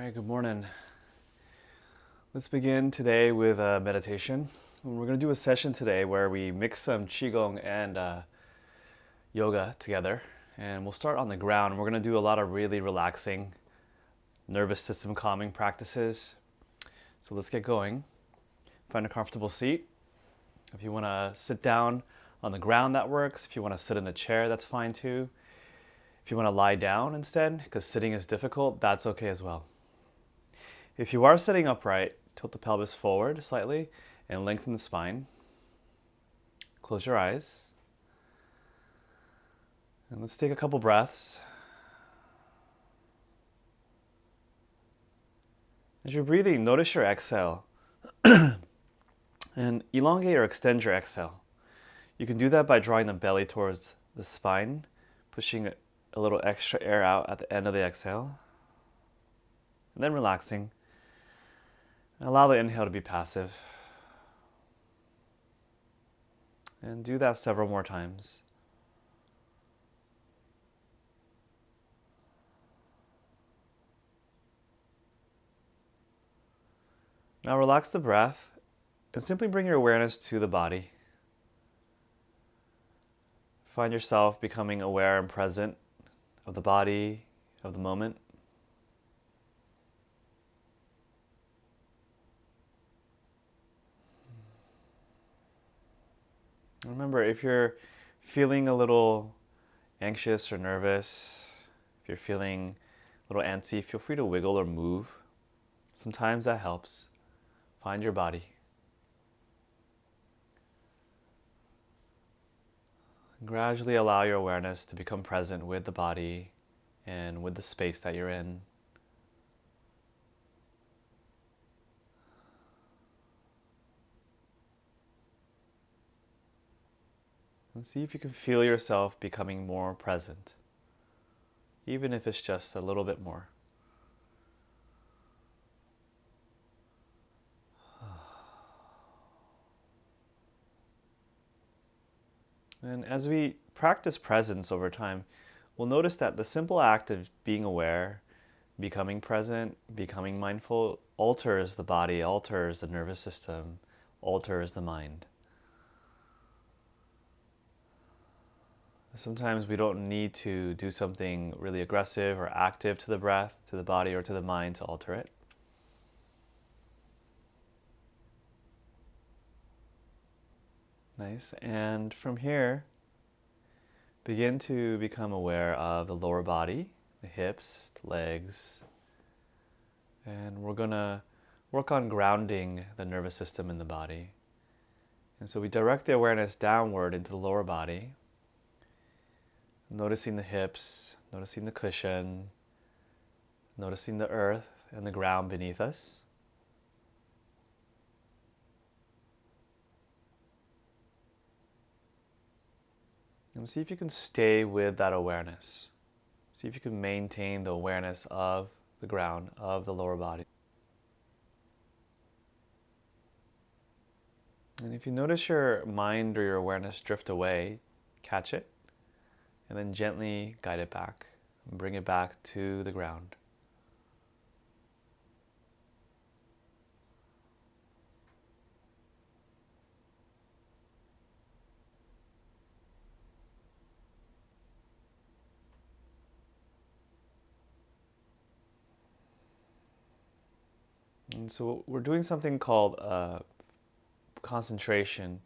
right, good morning. Let's begin today with meditation. We're going to do a session today where we mix some Qigong and yoga together. And we'll start on the ground. We're going to do a lot of really relaxing nervous system calming practices. So let's get going. Find a comfortable seat. If you want to sit down on the ground, that works. If you want to sit in a chair, that's fine too. If you want to lie down instead, because sitting is difficult, that's okay as well. If you are sitting upright, tilt the pelvis forward slightly and lengthen the spine. Close your eyes. And let's take a couple breaths. As you're breathing, notice your exhale. And elongate or extend your exhale. You can do that by drawing the belly towards the spine, pushing a little extra air out at the end of the exhale, and then relaxing. And allow the inhale to be passive. And do that several more times. Now relax the breath and simply bring your awareness to the body. Find yourself becoming aware and present of the body, of the moment. Remember, if you're feeling a little anxious or nervous, if you're feeling a little antsy, feel free to wiggle or move. Sometimes that helps. Find your body. Gradually allow your awareness to become present with the body and with the space that you're in. And see if you can feel yourself becoming more present, even if it's just a little bit more. And as we practice presence over time, we'll notice that the simple act of being aware, becoming present, becoming mindful, alters the body, alters the nervous system, alters the mind. Sometimes we don't need to do something really aggressive or active to the breath, to the body, or to the mind to alter it. Nice. And from here, begin to become aware of the lower body, the hips, the legs. And we're going to work on grounding the nervous system in the body. And so we direct the awareness downward into the lower body, noticing the hips, noticing the cushion, noticing the earth and the ground beneath us. And see if you can stay with that awareness. See if you can maintain the awareness of the ground, of the lower body. And if you notice your mind or your awareness drift away, catch it, and then gently guide it back, and bring it back to the ground. And so we're doing something called concentration,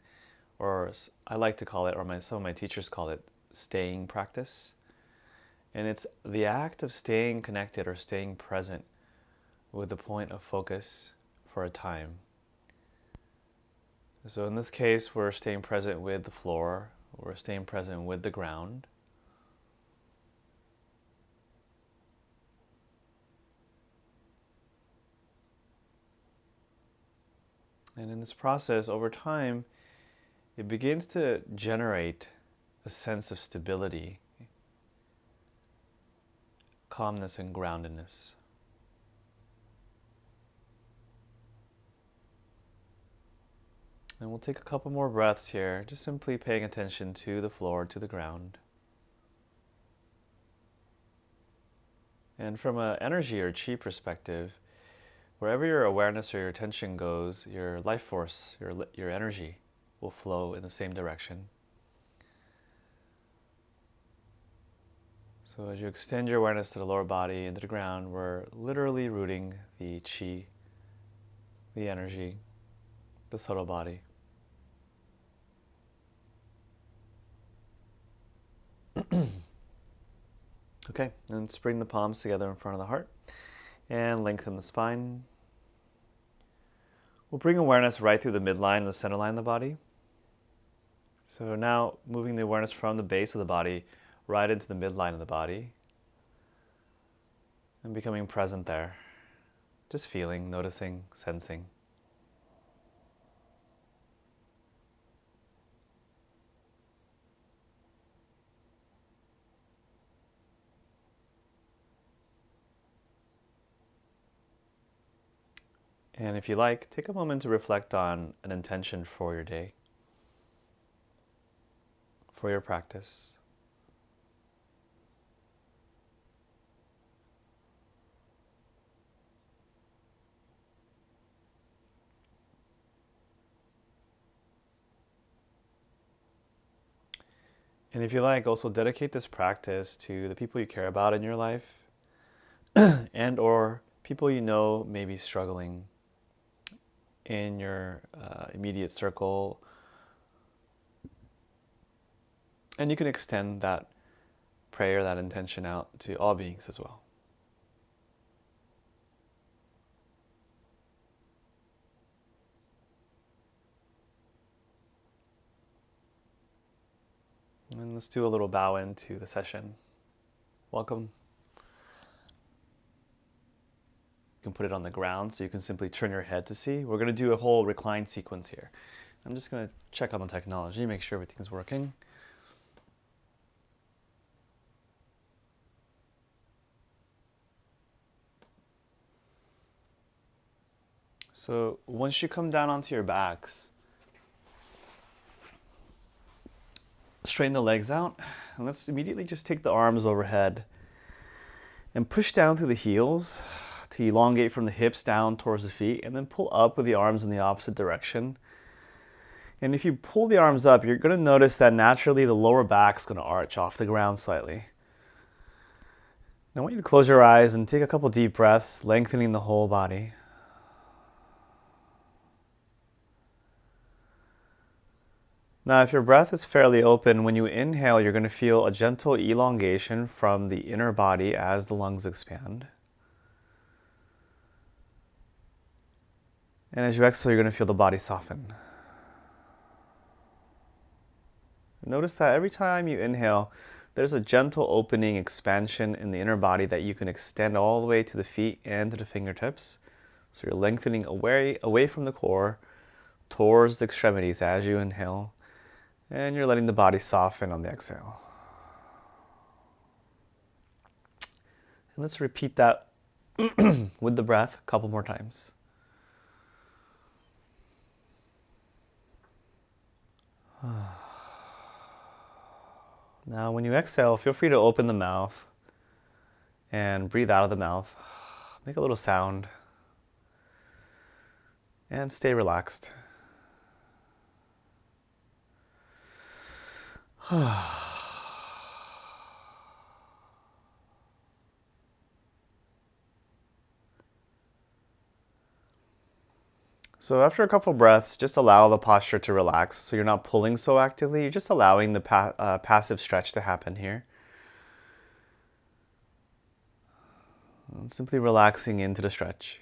or I like to call it, or some of my teachers call it, staying practice. And it's the act of staying connected or staying present with the point of focus for a time. So in this case, we're staying present with the floor, we're staying present with the ground. And in this process, over time, it begins to generate a sense of stability, calmness, and groundedness. And we'll take a couple more breaths here, just simply paying attention to the floor, to the ground. And from an energy or chi perspective, wherever your awareness or your attention goes, your life force, your energy will flow in the same direction. So as you extend your awareness to the lower body, into the ground, we're literally rooting the chi, the energy, the subtle body. Okay, and let's bring the palms together in front of the heart and lengthen the spine. We'll bring awareness right through the midline, the center line of the body. So now moving the awareness from the base of the body right into the midline of the body and becoming present there. Just feeling, noticing, sensing. And if you like, take a moment to reflect on an intention for your day, for your practice. And if you like, also dedicate this practice to the people you care about in your life and or people you know may be struggling in your immediate circle. And you can extend that prayer, that intention out to all beings as well. And let's do a little bow into the session. Welcome. You can put it on the ground so you can simply turn your head to see. We're going to do a whole reclined sequence here. I'm just going to check on the technology, make sure everything's working. So once you come down onto your backs, straighten the legs out, and let's immediately just take the arms overhead and push down through the heels to elongate from the hips down towards the feet, and then pull up with the arms in the opposite direction. And if you pull the arms up, you're going to notice that naturally the lower back's going to arch off the ground slightly. Now I want you to close your eyes and take a couple deep breaths, lengthening the whole body. Now, if your breath is fairly open, when you inhale, you're going to feel a gentle elongation from the inner body as the lungs expand. And as you exhale, you're going to feel the body soften. Notice that every time you inhale, there's a gentle opening, expansion in the inner body that you can extend all the way to the feet and to the fingertips. So you're lengthening away from the core towards the extremities as you inhale. And you're letting the body soften on the exhale. And let's repeat that with the breath a couple more times. Now when you exhale, feel free to open the mouth and breathe out of the mouth. Make a little sound. And stay relaxed. So after a couple breaths, just allow the posture to relax. So you're not pulling so actively, you're just allowing the passive stretch to happen here. And simply relaxing into the stretch.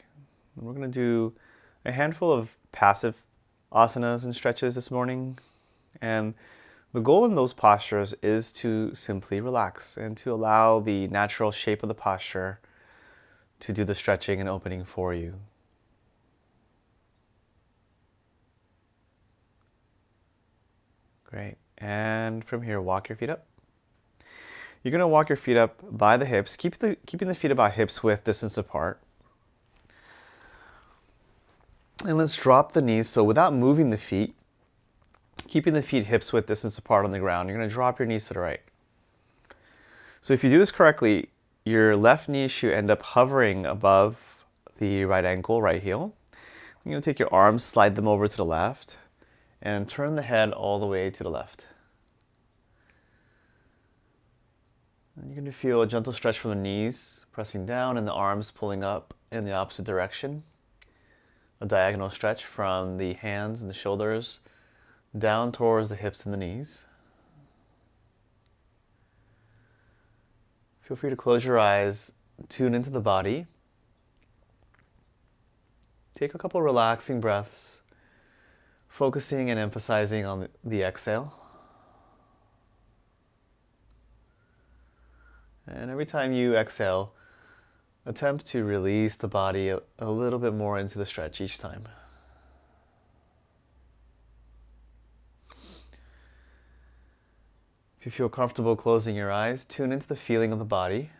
And we're going to do a handful of passive asanas and stretches this morning. And the goal in those postures is to simply relax and to allow the natural shape of the posture to do the stretching and opening for you. Great. And from here, walk your feet up. You're going to walk your feet up by the hips, keeping the feet about hips width distance apart. And let's drop the knees. So without moving the feet, keeping the feet hips width distance apart on the ground, you're going to drop your knees to the right. So if you do this correctly, your left knee should end up hovering above the right ankle, right heel. You're going to take your arms, slide them over to the left, and turn the head all the way to the left. And you're going to feel a gentle stretch from the knees, pressing down, and the arms pulling up in the opposite direction. A diagonal stretch from the hands and the shoulders down towards the hips and the knees. Feel free to close your eyes, tune into the body. Take a couple relaxing breaths, focusing and emphasizing on the exhale. And every time you exhale, attempt to release the body a little bit more into the stretch each time. If you feel comfortable closing your eyes, tune into the feeling of the body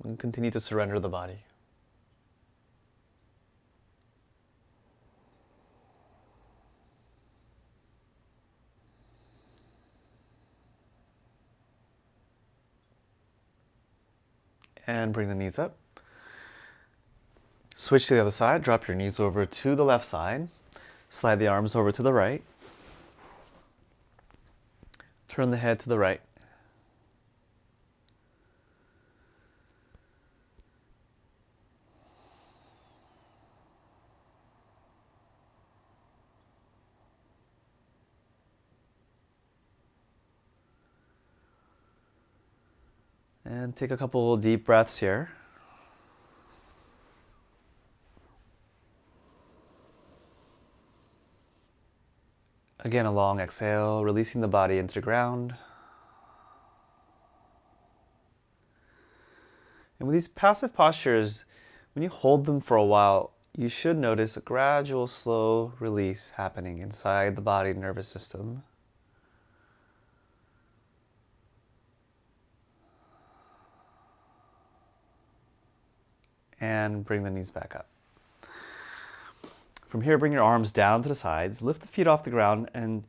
and continue to surrender the body. And bring the knees up. Switch to the other side. Drop your knees over to the left side. Slide the arms over to the right. Turn the head to the right. And take a couple deep breaths here. Again, a long exhale, releasing the body into the ground. And with these passive postures, when you hold them for a while, you should notice a gradual, slow release happening inside the body and nervous system. And bring the knees back up. From here, bring your arms down to the sides, lift the feet off the ground, and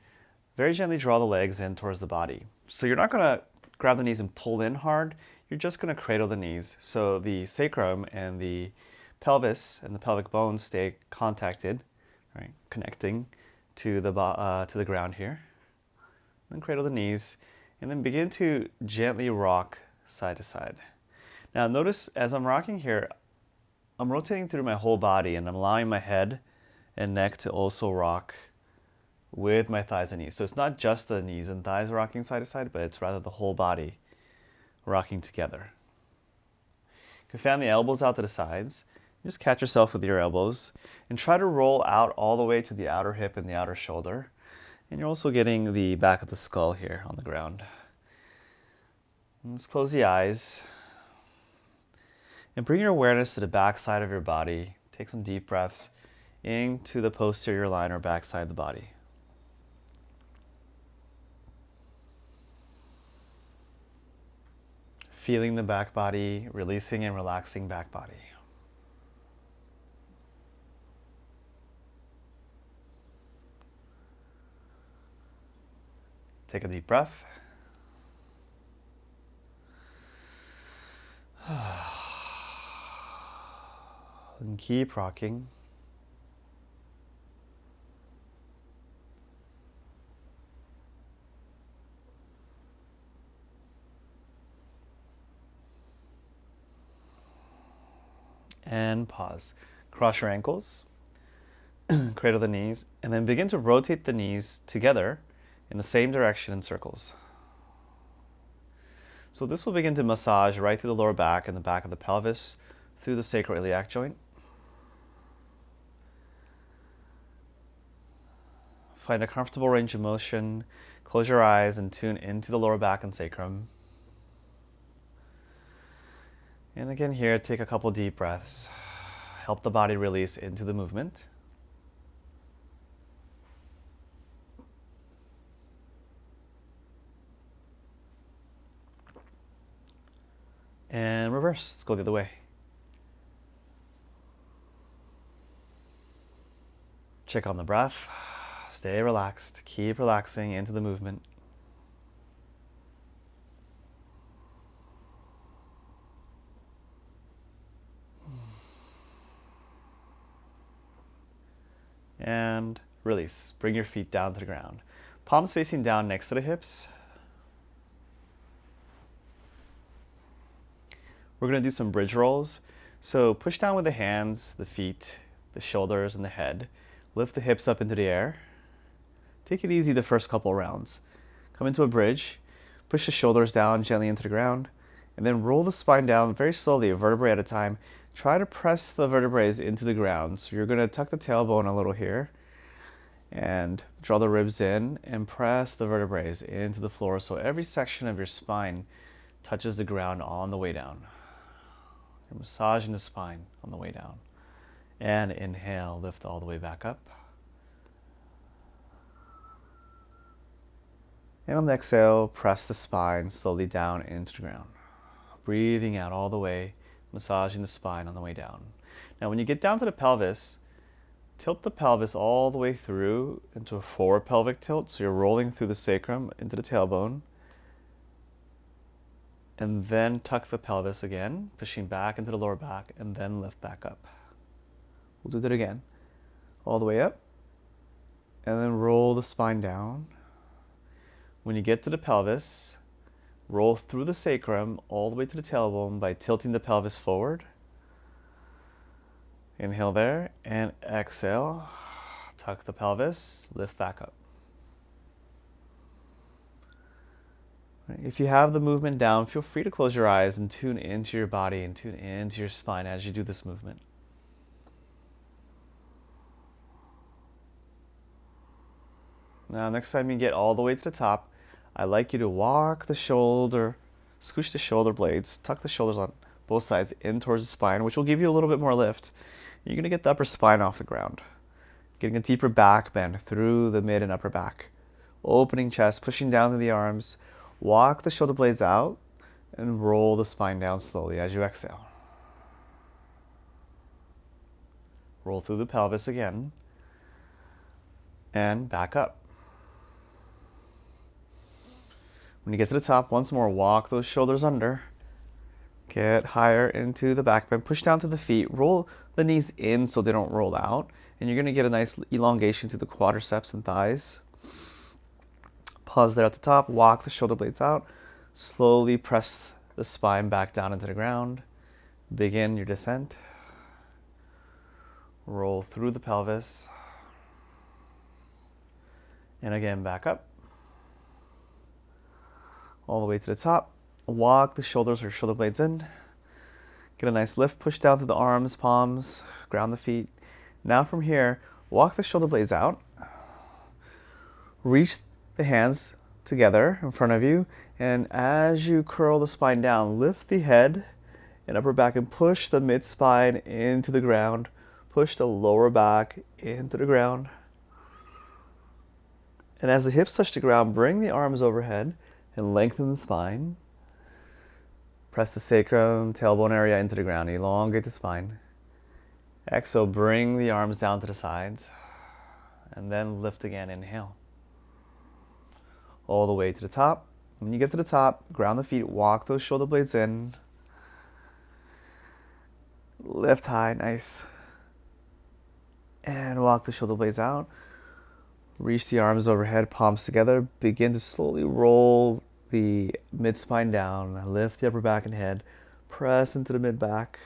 very gently draw the legs in towards the body. So you're not going to grab the knees and pull in hard, you're just going to cradle the knees so the sacrum and the pelvis and the pelvic bones stay contacted, right, connecting to the ground here. Then cradle the knees, and then begin to gently rock side to side. Now notice as I'm rocking here, I'm rotating through my whole body and I'm allowing my head and neck to also rock with my thighs and knees. So it's not just the knees and thighs rocking side to side, but it's rather the whole body rocking together. You can fan the elbows out to the sides. Just catch yourself with your elbows and try to roll out all the way to the outer hip and the outer shoulder. And you're also getting the back of the skull here on the ground. And let's close the eyes. And bring your awareness to the back side of your body. Take some deep breaths into the posterior line or back side of the body. Feeling the back body, releasing and relaxing back body. Take a deep breath. And keep rocking. And pause. Cross your ankles, cradle the knees, and then begin to rotate the knees together in the same direction in circles. So this will begin to massage right through the lower back and the back of the pelvis, through the sacroiliac joint. Find a comfortable range of motion. Close your eyes and tune into the lower back and sacrum. And again here, take a couple deep breaths. Help the body release into the movement. And reverse. Let's go the other way. Check on the breath. Stay relaxed. Keep relaxing into the movement. And release. Bring your feet down to the ground. Palms facing down next to the hips. We're going to do some bridge rolls. So push down with the hands, the feet, the shoulders, and the head. Lift the hips up into the air. Take it easy the first couple rounds. Come into a bridge. Push the shoulders down gently into the ground. And then roll the spine down very slowly, a vertebrae at a time. Try to press the vertebrae into the ground. So you're going to tuck the tailbone a little here. And draw the ribs in and press the vertebrae into the floor so every section of your spine touches the ground on the way down. You're massaging the spine on the way down. And inhale, lift all the way back up. And on the exhale, press the spine slowly down into the ground. Breathing out all the way, massaging the spine on the way down. Now when you get down to the pelvis, tilt the pelvis all the way through into a forward pelvic tilt. So you're rolling through the sacrum into the tailbone. And then tuck the pelvis again, pushing back into the lower back, and then lift back up. We'll do that again. All the way up. And then roll the spine down. When you get to the pelvis, roll through the sacrum all the way to the tailbone by tilting the pelvis forward. Inhale there, and exhale. Tuck the pelvis, lift back up. If you have the movement down, feel free to close your eyes and tune into your body and tune into your spine as you do this movement. Now, next time you get all the way to the top, I'd like you to walk the shoulder, squish the shoulder blades, tuck the shoulders on both sides in towards the spine, which will give you a little bit more lift. You're going to get the upper spine off the ground. Getting a deeper back bend through the mid and upper back. Opening chest, pushing down to the arms. Walk the shoulder blades out and roll the spine down slowly as you exhale. Roll through the pelvis again and back up. When you get to the top, once more, walk those shoulders under. Get higher into the back bend. Push down to the feet. Roll the knees in so they don't roll out. And you're going to get a nice elongation to the quadriceps and thighs. Pause there at the top. Walk the shoulder blades out. Slowly press the spine back down into the ground. Begin your descent. Roll through the pelvis. And again, back up. All the way to the top. Walk the shoulders or shoulder blades in. Get a nice lift. Push down to the arms, palms. Ground the feet. Now from here, walk the shoulder blades out. Reach the hands together in front of you. And as you curl the spine down, lift the head and upper back and push the mid spine into the ground. Push the lower back into the ground. And as the hips touch the ground, bring the arms overhead and lengthen the spine. Press the sacrum, tailbone area into the ground. Elongate the spine. Exhale, bring the arms down to the sides. And then lift again, inhale. All the way to the top. When you get to the top, ground the feet, walk those shoulder blades in. Lift high, nice. And walk the shoulder blades out. Reach the arms overhead, palms together. Begin to slowly roll the mid-spine down. Lift the upper back and head. Press into the mid-back.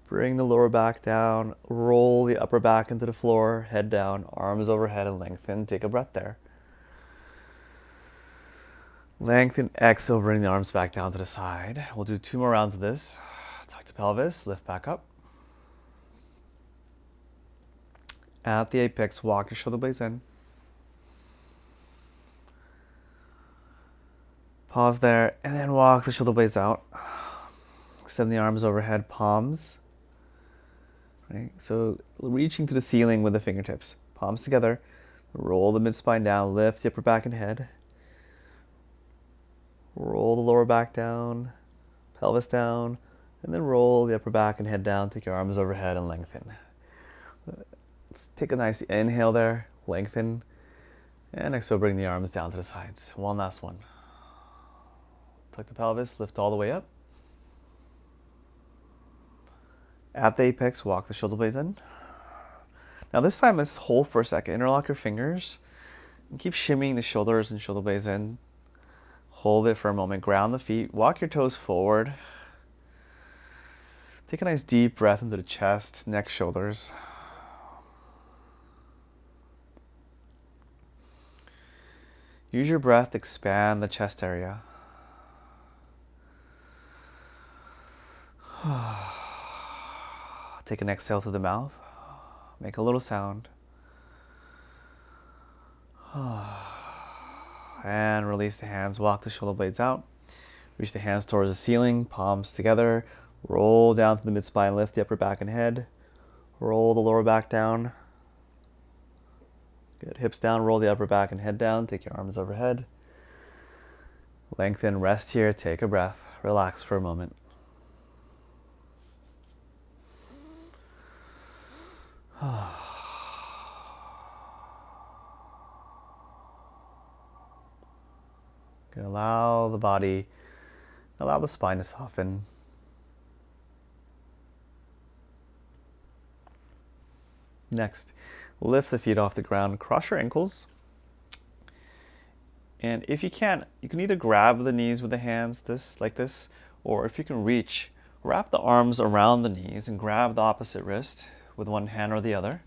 Bring the lower back down. Roll the upper back into the floor. Head down, arms overhead and lengthen. Take a breath there. Lengthen, exhale, bring the arms back down to the side. We'll do 2 more rounds of this. Tuck the pelvis, lift back up. At the apex, walk your shoulder blades in. Pause there, and then walk the shoulder blades out. Extend the arms overhead, palms. Right? So reaching to the ceiling with the fingertips. Palms together. Roll the mid-spine down, lift the upper back and head. Roll the lower back down, pelvis down, and then roll the upper back and head down. Take your arms overhead and lengthen. Let's take a nice inhale there, lengthen, and exhale, bring the arms down to the sides. One last one. Tuck the pelvis, lift all the way up. At the apex, walk the shoulder blades in. Now this time, let's hold for a second. Interlock your fingers and keep shimmying the shoulders and shoulder blades in. Hold it for a moment. Ground the feet. Walk your toes forward. Take a nice deep breath into the chest, neck, shoulders. Use your breath to expand the chest area. Take an exhale through the mouth. Make a little sound. And release the hands. Walk the shoulder blades out. Reach the hands towards the ceiling, palms together. Roll down to the mid-spine, lift the upper back and head. Roll the lower back down. Good. Hips down, roll the upper back and head down. Take your arms overhead. Lengthen, rest here, take a breath. Relax for a moment. Good. Allow the body, allow the spine to soften. Next, lift the feet off the ground, cross your ankles. And if you can either grab the knees with the hands, like this, or if you can reach, wrap the arms around the knees and grab the opposite wrist with one hand or the other.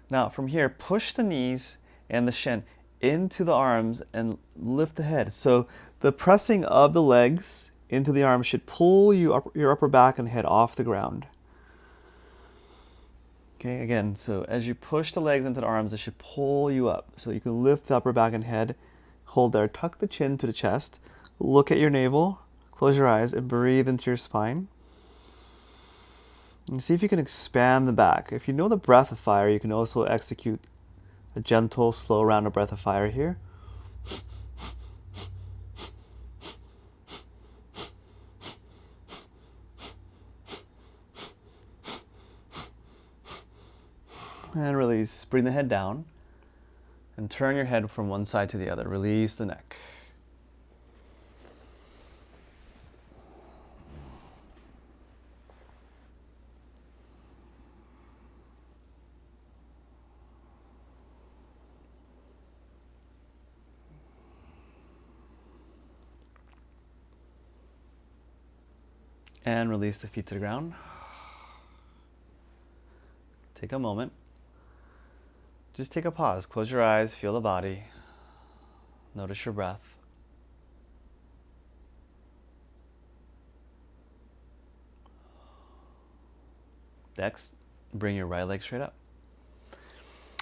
Now from here, push the knees and the shin into the arms and lift the head. So the pressing of the legs into the arms should pull your upper back and head off the ground. Okay, again, so as you push the legs into the arms, it should pull you up. So you can lift the upper back and head, hold there, tuck the chin to the chest, look at your navel, close your eyes, and breathe into your spine. And see if you can expand the back. If you know the breath of fire, you can also execute a gentle, slow round of breath of fire here. And release. Bring the head down and turn your head from one side to the other. Release the neck. And release the feet to the ground. Take a moment. Just take a pause. Close your eyes, feel the body. Notice your breath. Next, bring your right leg straight up.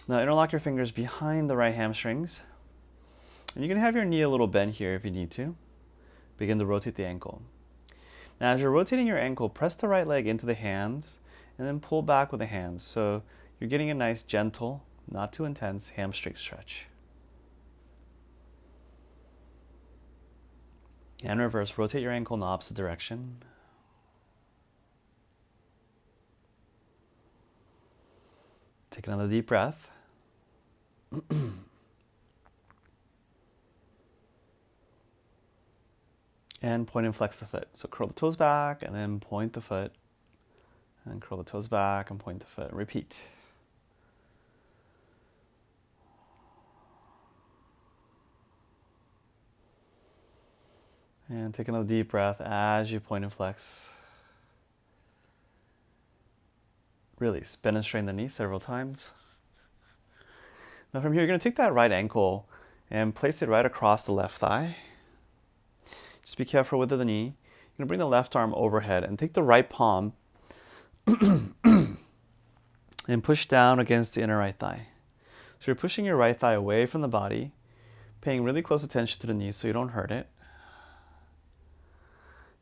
Now interlock your fingers behind the right hamstrings. And you can have your knee a little bent here if you need to. Begin to rotate the ankle. Now as you're rotating your ankle, press the right leg into the hands and then pull back with the hands. So you're getting a nice gentle, not too intense hamstring stretch. And reverse, rotate your ankle in the opposite direction. Take another deep breath. And point and flex the foot. So curl the toes back and then point the foot. And curl the toes back and point the foot. Repeat. And take another deep breath as you point and flex. Release. Bend and straighten the knee several times. Now from here, you're going to take that right ankle and place it right across the left thigh. Just be careful with the knee. You're going to bring the left arm overhead and take the right palm and push down against the inner right thigh. So you're pushing your right thigh away from the body, paying really close attention to the knee so you don't hurt it.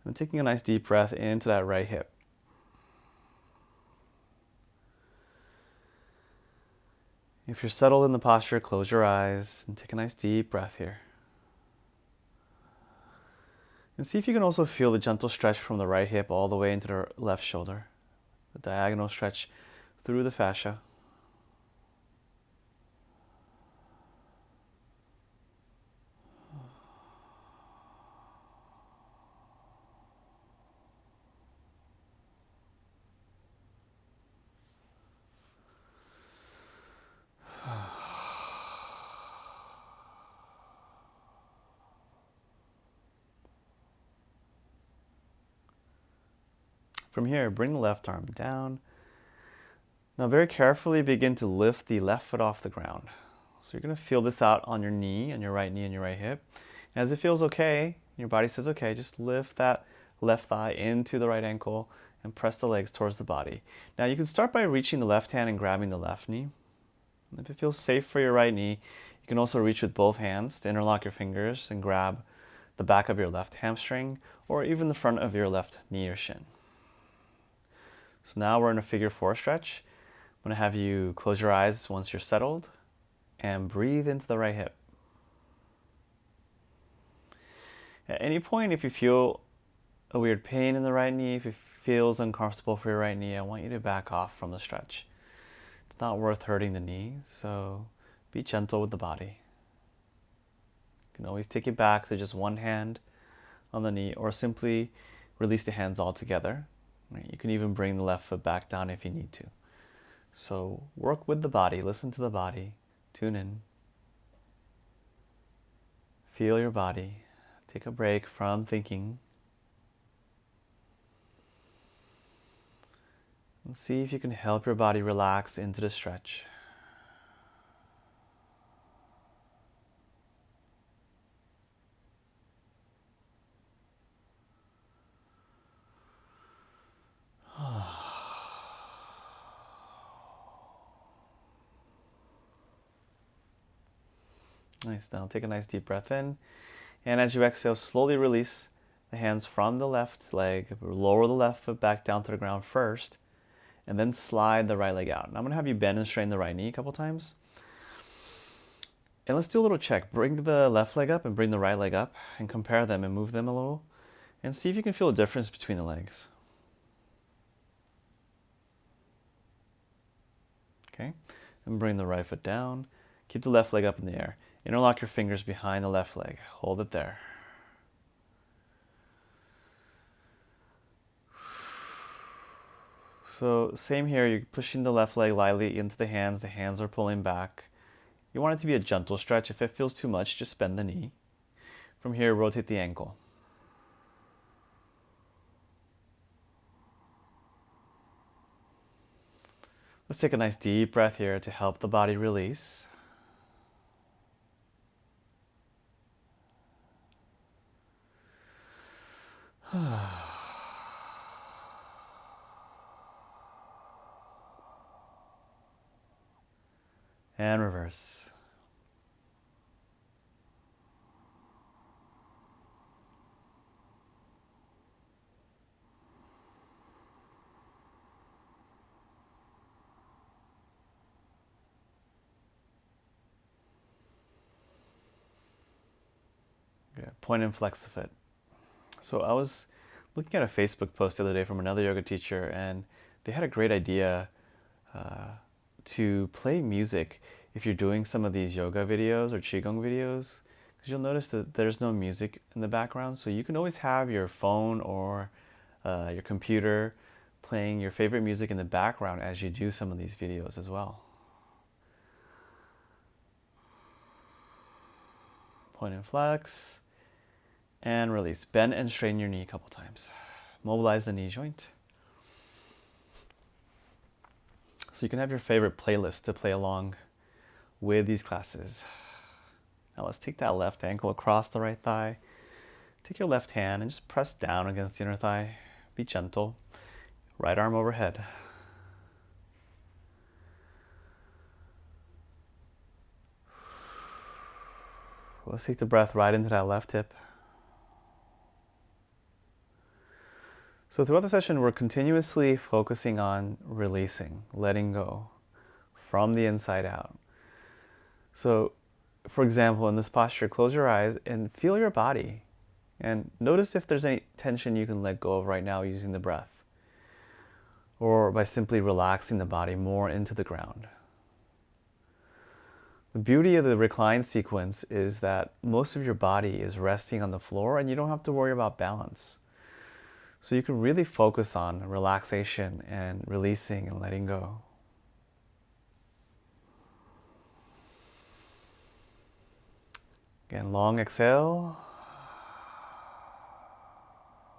And taking a nice deep breath into that right hip. If you're settled in the posture, close your eyes and take a nice deep breath here. And see if you can also feel the gentle stretch from the right hip all the way into the left shoulder. The diagonal stretch through the fascia. From here, bring the left arm down. Now very carefully begin to lift the left foot off the ground. So you're going to feel this out on your knee and your right hip. And as it feels okay, your body says okay, just lift that left thigh into the right ankle and press the legs towards the body. Now you can start by reaching the left hand and grabbing the left knee. And if it feels safe for your right knee, you can also reach with both hands to interlock your fingers and grab the back of your left hamstring or even the front of your left knee or shin. So now we're in a figure 4 stretch. I'm going to have you close your eyes once you're settled and breathe into the right hip. At any point, if you feel a weird pain in the right knee, if it feels uncomfortable for your right knee, I want you to back off from the stretch. It's not worth hurting the knee, so be gentle with the body. You can always take it back to just one hand on the knee or simply release the hands altogether. You can even bring the left foot back down if you need to. So work with the body, listen to the body, tune in. Feel your body. Take a break from thinking. And see if you can help your body relax into the stretch. Nice. Now take a nice deep breath in. And as you exhale, slowly release the hands from the left leg. Lower the left foot back down to the ground first. And then slide the right leg out. And I'm going to have you bend and straighten the right knee a couple times. And let's do a little check. Bring the left leg up and bring the right leg up. And compare them and move them a little. And see if you can feel a difference between the legs. Okay. And bring the right foot down. Keep the left leg up in the air. Interlock your fingers behind the left leg. Hold it there. So same here, you're pushing the left leg lightly into the hands are pulling back. You want it to be a gentle stretch. If it feels too much, just bend the knee. From here, rotate the ankle. Let's take a nice deep breath here to help the body release. And reverse. Good. Point and flex the foot. So I was looking at a Facebook post the other day from another yoga teacher, and they had a great idea to play music if you're doing some of these yoga videos or Qigong videos, because you'll notice that there's no music in the background. So you can always have your phone or your computer playing your favorite music in the background as you do some of these videos as well. Point and flex. And release. Bend and straighten your knee a couple times. Mobilize the knee joint. So you can have your favorite playlist to play along with these classes. Now let's take that left ankle across the right thigh. Take your left hand and just press down against the inner thigh. Be gentle. Right arm overhead. Let's take the breath right into that left hip. So throughout the session, we're continuously focusing on releasing, letting go from the inside out. So, for example, in this posture, close your eyes and feel your body. And notice if there's any tension you can let go of right now using the breath, or by simply relaxing the body more into the ground. The beauty of the reclined sequence is that most of your body is resting on the floor and you don't have to worry about balance. So you can really focus on relaxation and releasing and letting go. Again, long exhale.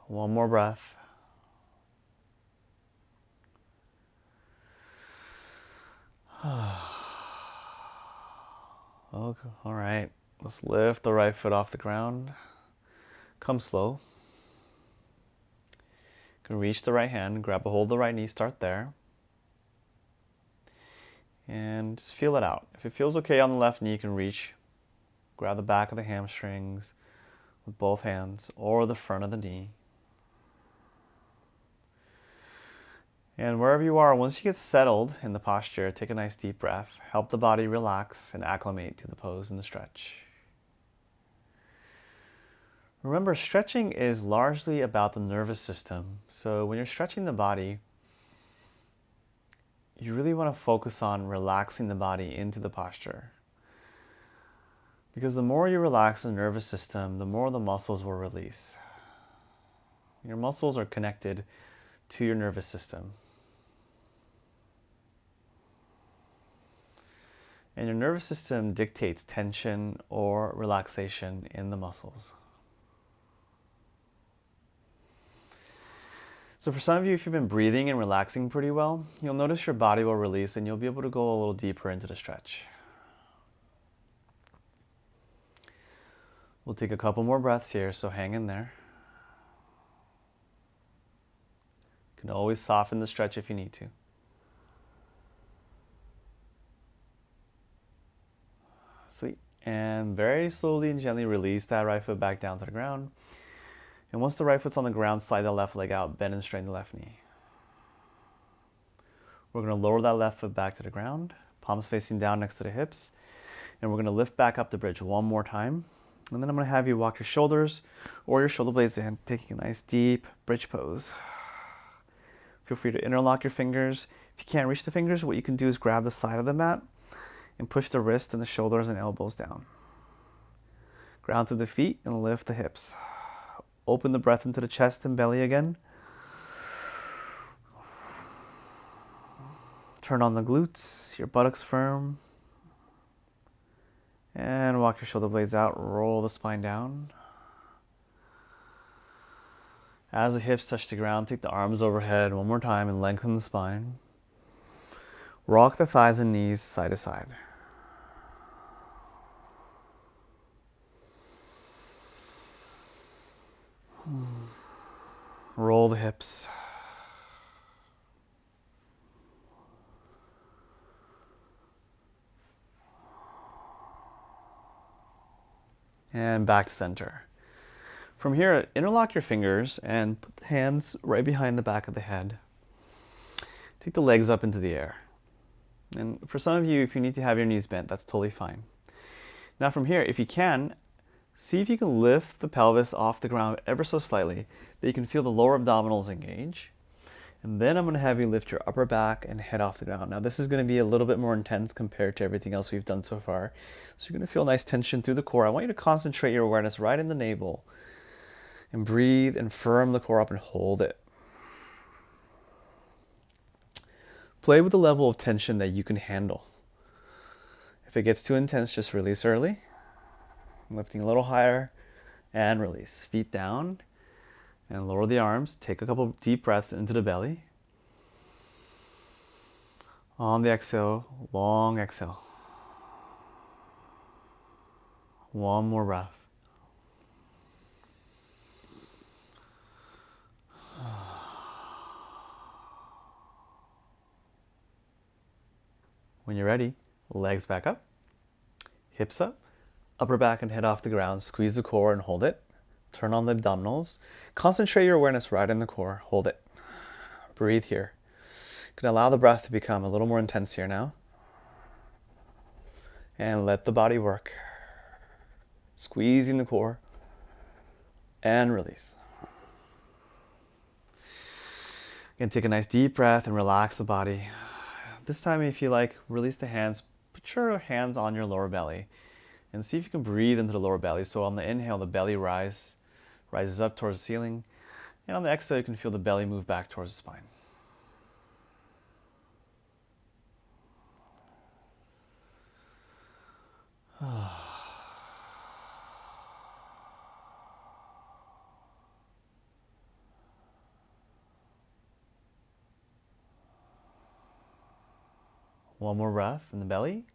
One more breath. Okay, all right. Let's lift the right foot off the ground. Come slow. You can reach the right hand, grab a hold of the right knee, start there. And just feel it out. If it feels okay on the left knee, you can reach, grab the back of the hamstrings with both hands or the front of the knee. And wherever you are, once you get settled in the posture, take a nice deep breath. Help the body relax and acclimate to the pose and the stretch. Remember, stretching is largely about the nervous system. So when you're stretching the body, you really want to focus on relaxing the body into the posture. Because the more you relax the nervous system, the more the muscles will release. Your muscles are connected to your nervous system. And your nervous system dictates tension or relaxation in the muscles. So for some of you, if you've been breathing and relaxing pretty well, you'll notice your body will release and you'll be able to go a little deeper into the stretch. We'll take a couple more breaths here, so hang in there. You can always soften the stretch if you need to. Sweet. And very slowly and gently release that right foot back down to the ground. And once the right foot's on the ground, slide the left leg out, bend and straighten the left knee. We're going to lower that left foot back to the ground, palms facing down next to the hips. And we're going to lift back up the bridge one more time. And then I'm going to have you walk your shoulders or your shoulder blades in, taking a nice deep bridge pose. Feel free to interlock your fingers. If you can't reach the fingers, what you can do is grab the side of the mat and push the wrists and the shoulders and elbows down. Ground through the feet and lift the hips. Open the breath into the chest and belly again. Turn on the glutes, your buttocks firm. And walk your shoulder blades out, roll the spine down. As the hips touch the ground, take the arms overhead one more time and lengthen the spine. Rock the thighs and knees side to side. Roll the hips. And back to center. From here, interlock your fingers and put the hands right behind the back of the head. Take the legs up into the air. And for some of you, if you need to have your knees bent, that's totally fine. Now from here, if you can, see if you can lift the pelvis off the ground ever so slightly, that you can feel the lower abdominals engage. And then I'm going to have you lift your upper back and head off the ground. Now this is going to be a little bit more intense compared to everything else we've done so far. So you're going to feel nice tension through the core. I want you to concentrate your awareness right in the navel. And breathe and firm the core up and hold it. Play with the level of tension that you can handle. If it gets too intense, just release early. Lifting a little higher and release. Feet down and lower the arms. Take a couple deep breaths into the belly. On the exhale, long exhale. One more breath. When you're ready, legs back up, hips up, upper back and head off the ground. Squeeze the core and hold it. Turn on the abdominals. Concentrate your awareness right in the core. Hold it. Breathe here. You can allow the breath to become a little more intense here now. And let the body work. Squeezing the core and release. Again, take a nice deep breath and relax the body. This time, if you like, release the hands. Put your hands on your lower belly and see if you can breathe into the lower belly. So on the inhale, the belly rises up towards the ceiling. And on the exhale, you can feel the belly move back towards the spine. One more breath in the belly.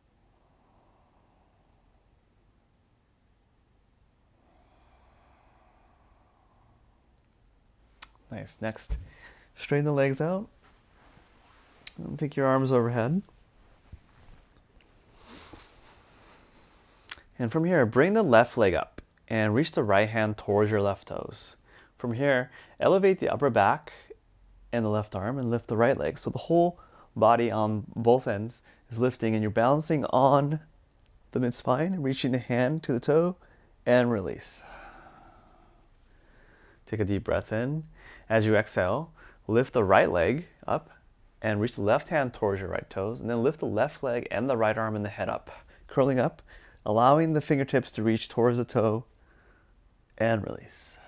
Nice. Next, straighten the legs out. And take your arms overhead. And from here, bring the left leg up and reach the right hand towards your left toes. From here, elevate the upper back and the left arm and lift the right leg. So the whole body on both ends is lifting and you're balancing on the mid-spine, reaching the hand to the toe and release. Take a deep breath in. As you exhale, lift the right leg up and reach the left hand towards your right toes, and then lift the left leg and the right arm and the head up, curling up, allowing the fingertips to reach towards the toe and release.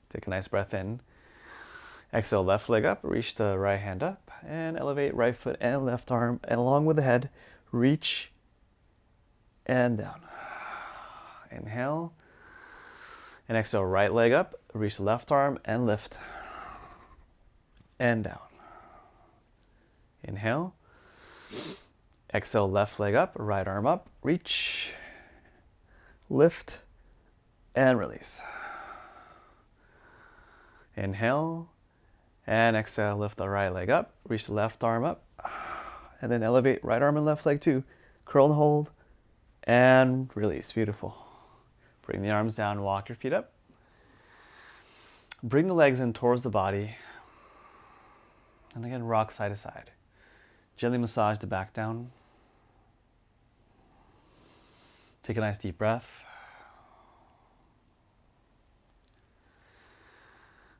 Take a nice breath in. Exhale, left leg up, reach the right hand up, and elevate right foot and left arm, and along with the head, reach and down. Inhale, and exhale, right leg up, reach the left arm and lift and down. Inhale, exhale, left leg up, right arm up, reach, lift, and release. Inhale, and exhale, lift the right leg up, reach the left arm up, and then elevate right arm and left leg too. Curl and hold, and release. Beautiful. Bring the arms down, walk your feet up. Bring the legs in towards the body, and again, rock side to side. Gently massage the back down. Take a nice deep breath.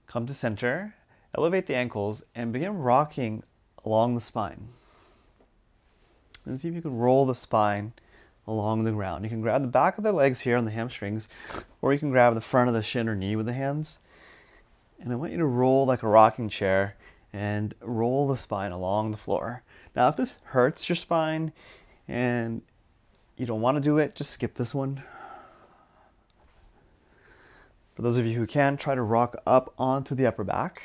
Come to center, elevate the ankles, and begin rocking along the spine. And see if you can roll the spine along the ground. You can grab the back of the legs here on the hamstrings, or you can grab the front of the shin or knee with the hands. And I want you to roll like a rocking chair and roll the spine along the floor. Now, if this hurts your spine and you don't want to do it, just skip this one. For those of you who can, try to rock up onto the upper back.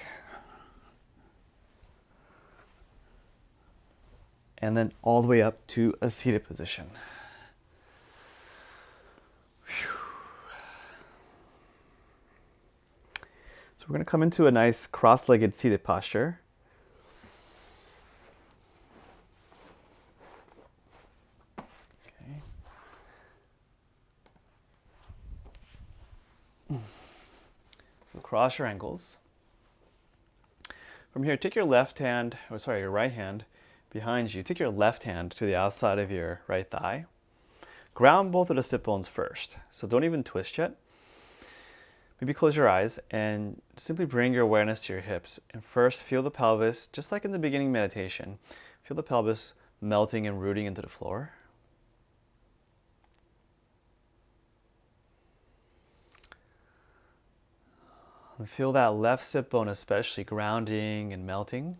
And then all the way up to a seated position. So we're going to come into a nice cross-legged seated posture. Okay. So cross your ankles. From here, take your your right hand behind you. Take your left hand to the outside of your right thigh. Ground both of the sit bones first. So don't even twist yet. Maybe close your eyes and simply bring your awareness to your hips. And first, feel the pelvis, just like in the beginning meditation. Feel the pelvis melting and rooting into the floor. And feel that left sit bone especially grounding and melting.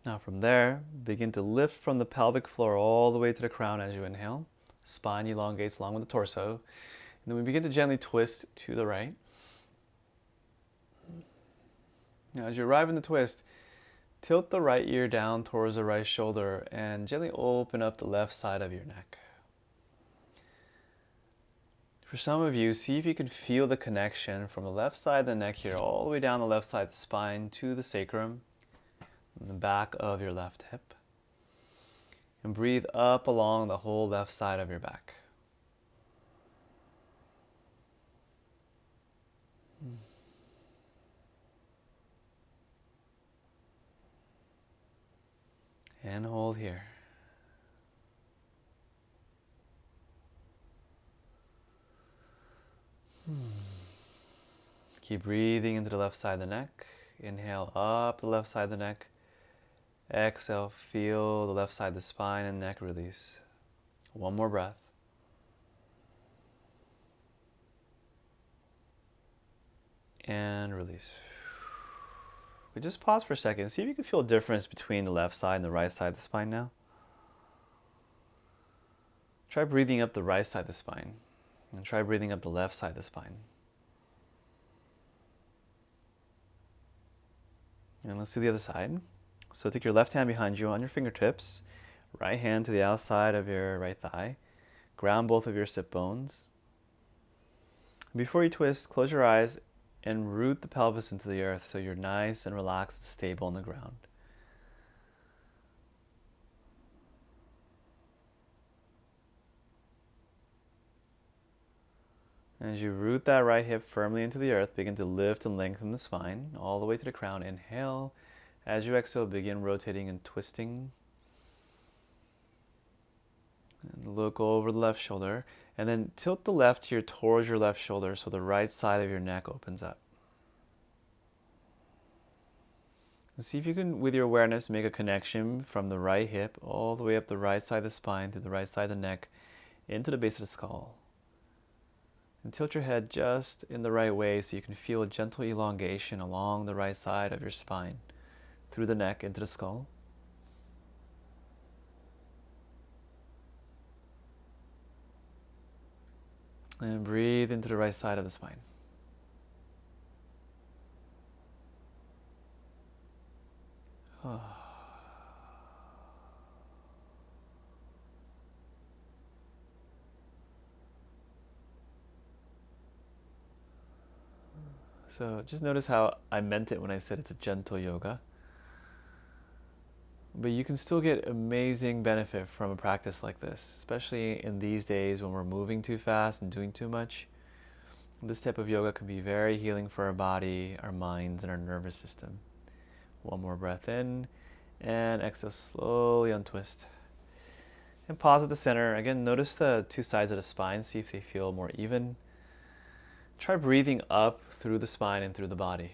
Now from there, begin to lift from the pelvic floor all the way to the crown as you inhale. Spine elongates along with the torso. And then we begin to gently twist to the right. Now as you arrive in the twist, tilt the right ear down towards the right shoulder and gently open up the left side of your neck. For some of you, see if you can feel the connection from the left side of the neck here all the way down the left side of the spine to the sacrum and the back of your left hip. And breathe up along the whole left side of your back. And hold here. Keep breathing into the left side of the neck. Inhale up the left side of the neck. Exhale, feel the left side of the spine and neck release. One more breath. And release. We just pause for a second. See if you can feel a difference between the left side and the right side of the spine now. Try breathing up the right side of the spine. And try breathing up the left side of the spine. And let's do the other side. So take your left hand behind you on your fingertips, right hand to the outside of your right thigh. Ground both of your sit bones. Before you twist, close your eyes and root the pelvis into the earth so you're nice and relaxed and stable on the ground. As you root that right hip firmly into the earth, begin to lift and lengthen the spine all the way to the crown. Inhale. As you exhale, begin rotating and twisting. And look over the left shoulder. And then tilt the left ear towards your left shoulder so the right side of your neck opens up. And see if you can, with your awareness, make a connection from the right hip all the way up the right side of the spine to the right side of the neck into the base of the skull. And tilt your head just in the right way so you can feel a gentle elongation along the right side of your spine, through the neck into the skull. And breathe into the right side of the spine. So just notice how I meant it when I said it's a gentle yoga. But you can still get amazing benefit from a practice like this, especially in these days when we're moving too fast and doing too much. This type of yoga can be very healing for our body, our minds, and our nervous system. One more breath in, and exhale, slowly untwist. And pause at the center. Again, notice the two sides of the spine, see if they feel more even. Try breathing up through the spine and through the body.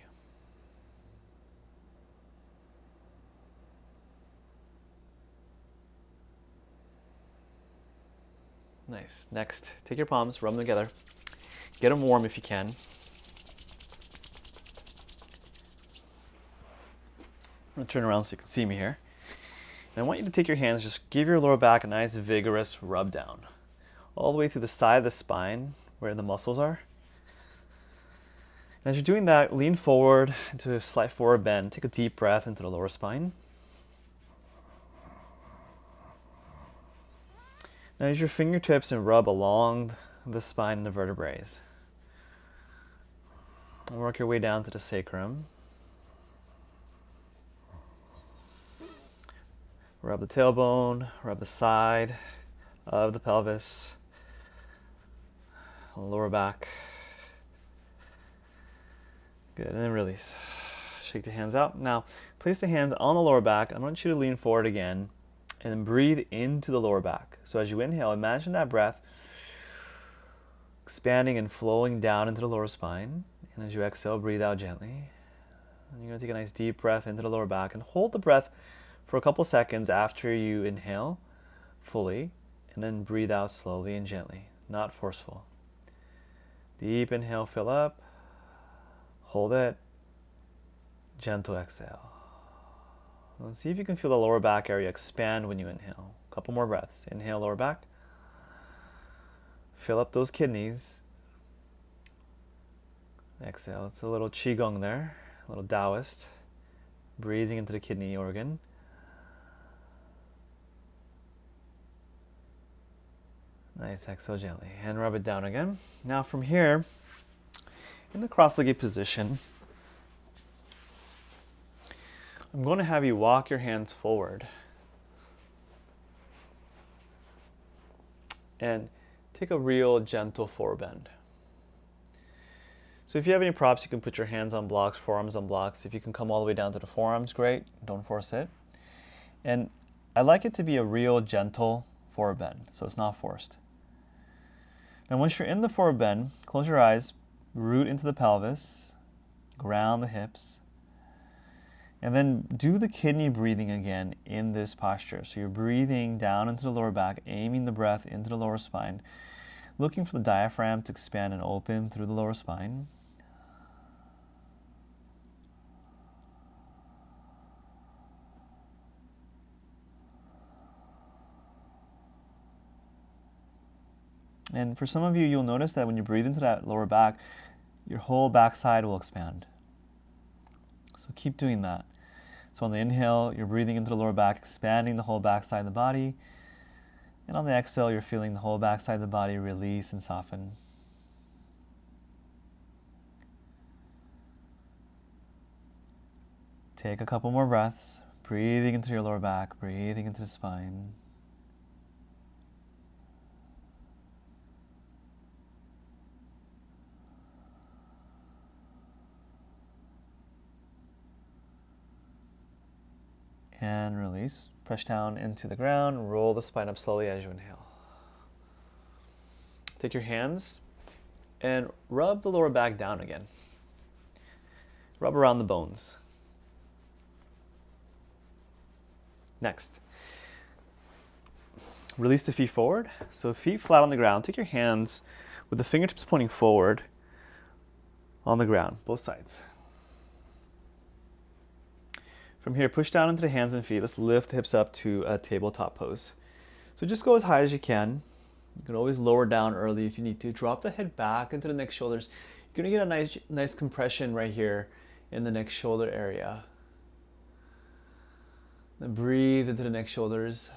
Nice. Next, take your palms, rub them together. Get them warm if you can. I'm going to turn around so you can see me here. And I want you to take your hands, just give your lower back a nice vigorous rub down. All the way through the side of the spine where the muscles are. And as you're doing that, lean forward into a slight forward bend. Take a deep breath into the lower spine. Now use your fingertips and rub along the spine and the vertebrae. And work your way down to the sacrum. Rub the tailbone, rub the side of the pelvis, lower back. Good, and then release. Shake the hands out. Now, place the hands on the lower back. I want you to lean forward again and then breathe into the lower back. So as you inhale, imagine that breath expanding and flowing down into the lower spine. And as you exhale, breathe out gently. And you're going to take a nice deep breath into the lower back and hold the breath for a couple seconds after you inhale fully, and then breathe out slowly and gently, not forceful. Deep inhale, fill up. Hold it. Gentle exhale. And see if you can feel the lower back area expand when you inhale. A couple more breaths. Inhale, lower back. Fill up those kidneys. Exhale. It's a little Qigong there, a little Taoist. Breathing into the kidney organ. Nice, exhale gently. And rub it down again. Now from here, in the cross-legged position, I'm going to have you walk your hands forward and take a real gentle forward bend. So if you have any props, you can put your hands on blocks, forearms on blocks. If you can come all the way down to the forearms, great. Don't force it. And I like it to be a real gentle forward bend, so it's not forced. Now once you're in the forward bend, close your eyes, root into the pelvis, ground the hips, and then do the kidney breathing again in this posture. So you're breathing down into the lower back, aiming the breath into the lower spine, looking for the diaphragm to expand and open through the lower spine. And for some of you, you'll notice that when you breathe into that lower back, your whole backside will expand. So keep doing that. So on the inhale, you're breathing into the lower back, expanding the whole backside of the body. And on the exhale, you're feeling the whole backside of the body release and soften. Take a couple more breaths, breathing into your lower back, breathing into the spine. And release. Press down into the ground, roll the spine up slowly as you inhale. Take your hands and rub the lower back down again. Rub around the bones. Next, release the feet forward. So feet flat on the ground. Take your hands with the fingertips pointing forward on the ground, both sides. From here, push down into the hands and feet. Let's lift the hips up to a tabletop pose. So just go as high as you can. You can always lower down early if you need to. Drop the head back into the neck shoulders. You're gonna get a nice compression right here in the neck shoulder area. Then breathe into the neck shoulders.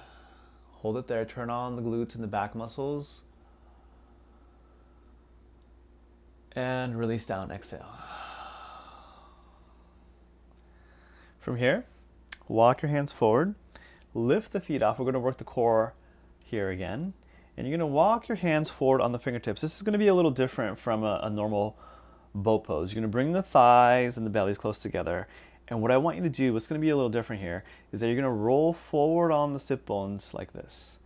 Hold it there. Turn on the glutes and the back muscles. And release down. Exhale. From here, walk your hands forward. Lift the feet off. We're going to work the core here again. And you're going to walk your hands forward on the fingertips. This is going to be a little different from a normal boat pose. You're going to bring the thighs and the bellies close together. And what I want you to do, what's going to be a little different here, is that you're going to roll forward on the sit bones like this.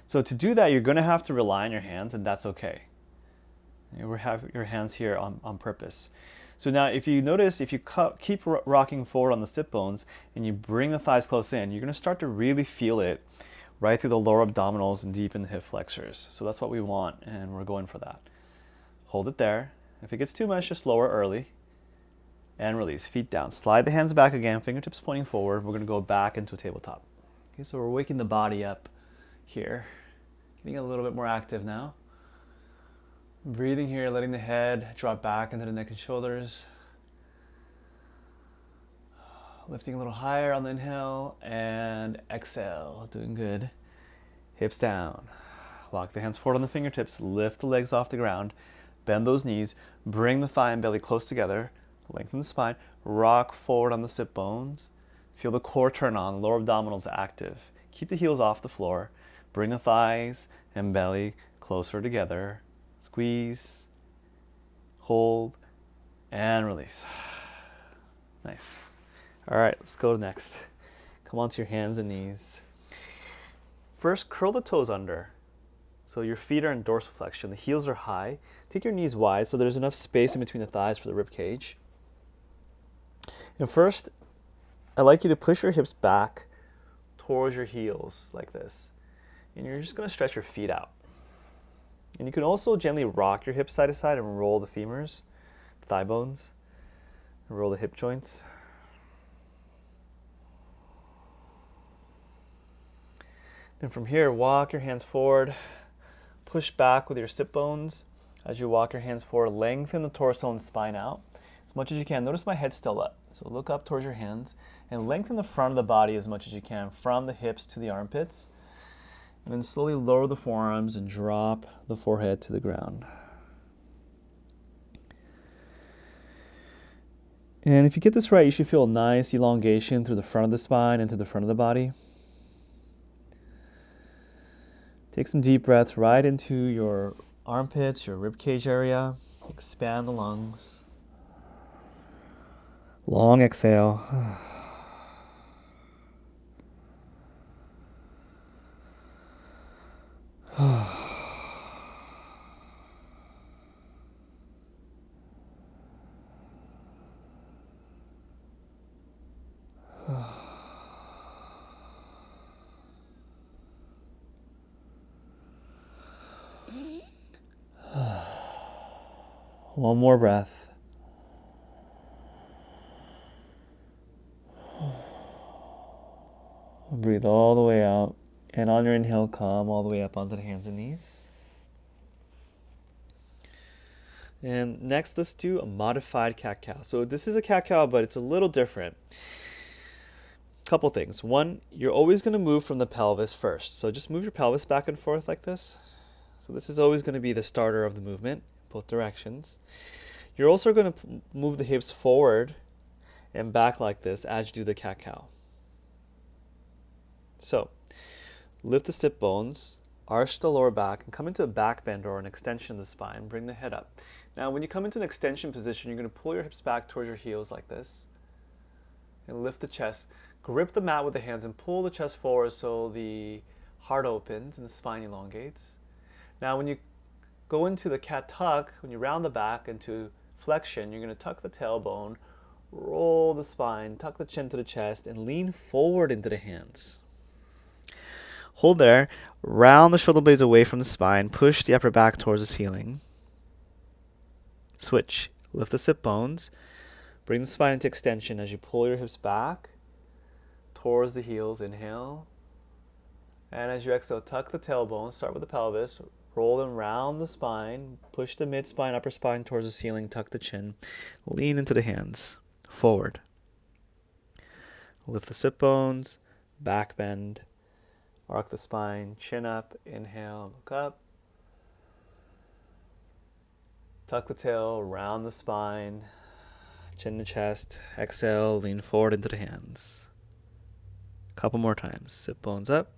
So to do that, you're going to have to rely on your hands, and that's okay. You have your hands here on purpose. So now if you notice, if you keep rocking forward on the sit bones and you bring the thighs close in, you're going to start to really feel it right through the lower abdominals and deep in the hip flexors. So that's what we want, and we're going for that. Hold it there. If it gets too much, just lower early. And release, feet down. Slide the hands back again, fingertips pointing forward. We're going to go back into a tabletop. Okay, so we're waking the body up here. Getting a little bit more active now. Breathing here, letting the head drop back into the neck and shoulders. Lifting a little higher on the inhale and exhale. Doing good. Hips down. Walk the hands forward on the fingertips. Lift the legs off the ground. Bend those knees. Bring the thigh and belly close together. Lengthen the spine. Rock forward on the sit bones. Feel the core turn on. Lower abdominals active. Keep the heels off the floor. Bring the thighs and belly closer together. Squeeze. Hold. And release. Nice. All right, let's go next. Come onto your hands and knees. First, curl the toes under. So your feet are in dorsiflexion. The heels are high. Take your knees wide so there's enough space in between the thighs for the rib cage. And first, I'd like you to push your hips back towards your heels like this. And you're just going to stretch your feet out. And you can also gently rock your hips side to side and roll the femurs, thigh bones, and roll the hip joints. Then from here, walk your hands forward, push back with your sit bones. As you walk your hands forward, lengthen the torso and spine out as much as you can. Notice my head's still up. So look up towards your hands and lengthen the front of the body as much as you can from the hips to the armpits. And then slowly lower the forearms and drop the forehead to the ground. And if you get this right, you should feel a nice elongation through the front of the spine and to the front of the body. Take some deep breaths right into your armpits, your rib cage area. Expand the lungs. Long exhale. One more breath. Breathe all the way out. And on your inhale, come all the way up onto the hands and knees. And next, let's do a modified cat-cow. So this is a cat-cow, but it's a little different. Couple things. One, you're always going to move from the pelvis first. So just move your pelvis back and forth like this. So this is always going to be the starter of the movement, both directions. You're also going to move the hips forward and back like this as you do the cat-cow. So lift the sit bones, arch the lower back, and come into a back bend or an extension of the spine. Bring the head up. Now, when you come into an extension position, you're going to pull your hips back towards your heels like this and lift the chest. Grip the mat with the hands and pull the chest forward so the heart opens and the spine elongates. Now, when you go into the cat tuck, when you round the back into flexion, you're going to tuck the tailbone, roll the spine, tuck the chin to the chest, and lean forward into the hands. Hold there, round the shoulder blades away from the spine, push the upper back towards the ceiling. Switch, lift the sit bones, bring the spine into extension as you pull your hips back towards the heels, inhale. And as you exhale, tuck the tailbone, start with the pelvis, roll them round the spine, push the mid-spine, upper spine towards the ceiling, tuck the chin, lean into the hands, forward. Lift the sit bones, back bend, arc the spine, chin up, inhale, look up. Tuck the tail, round the spine, chin to chest, exhale, lean forward into the hands. Couple more times. Sit bones up.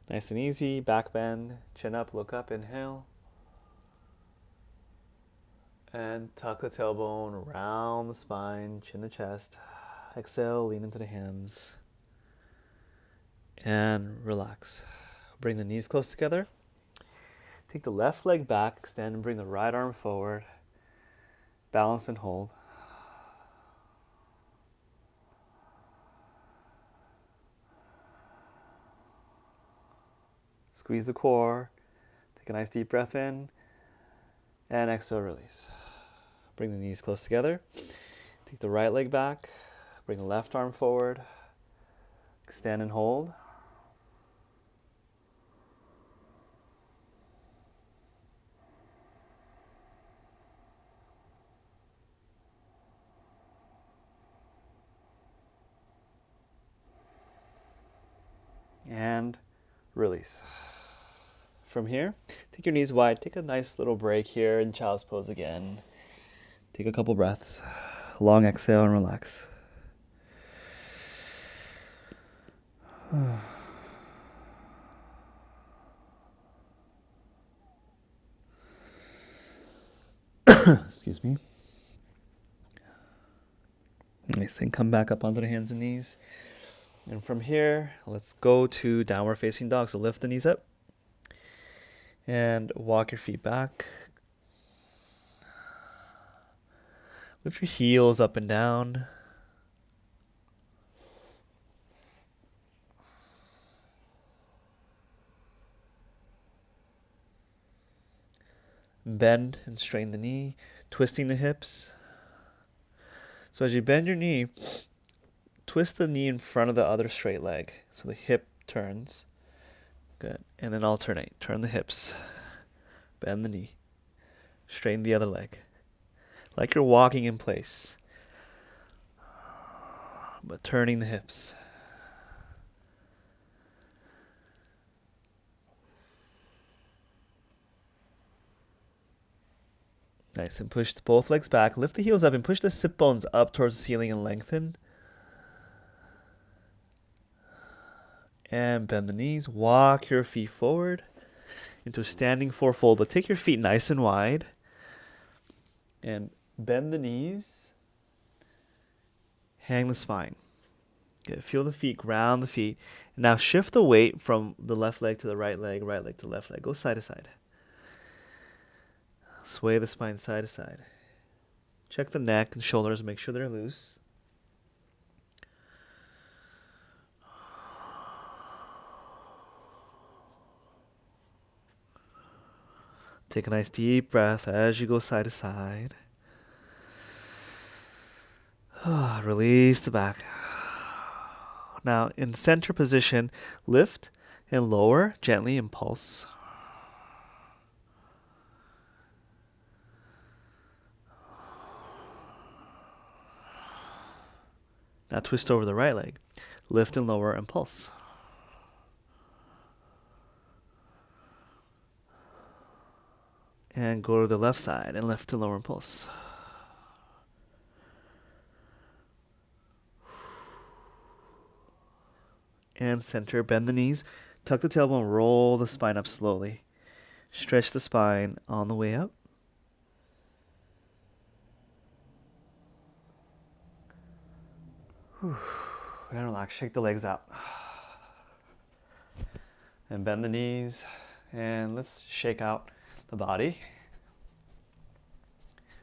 Nice and easy. Back bend, chin up, look up, inhale. And tuck the tailbone, round the spine, chin to chest. Exhale, lean into the hands. And relax. Bring the knees close together. Take the left leg back, extend, and bring the right arm forward. Balance and hold. Squeeze the core. Take a nice deep breath in. And exhale, release. Bring the knees close together. Take the right leg back. Bring the left arm forward. Extend and hold. And release. From here, take your knees wide. Take a nice little break here in child's pose again. Take a couple breaths. Long exhale and relax. Excuse me. Nice, and come back up onto the hands and knees. And from here, let's go to downward facing dog. So lift the knees up and walk your feet back. Lift your heels up and down. Bend and straighten the knee, twisting the hips. So as you bend your knee, twist the knee in front of the other straight leg so the hip turns. Good. And then alternate. Turn the hips. Bend the knee. Straighten the other leg. Like you're walking in place, but turning the hips. Nice, and push both legs back. Lift the heels up and push the sit bones up towards the ceiling and lengthen. And bend the knees. Walk your feet forward into a standing fourfold, but take your feet nice and wide. And bend the knees. Hang the spine. Good. Feel the feet, ground the feet. And now shift the weight from the left leg to the right leg to the left leg. Go side to side. Sway the spine side to side. Check the neck and shoulders, make sure they're loose. Take a nice deep breath as you go side to side. Release the back. Now, in center position, lift and lower gently and pulse. Now twist over the right leg. Lift and lower and pulse. And go to the left side and lift and lower and pulse. And center, bend the knees, tuck the tailbone, roll the spine up slowly. Stretch the spine on the way up. And relax, shake the legs out. And bend the knees, and let's shake out the body.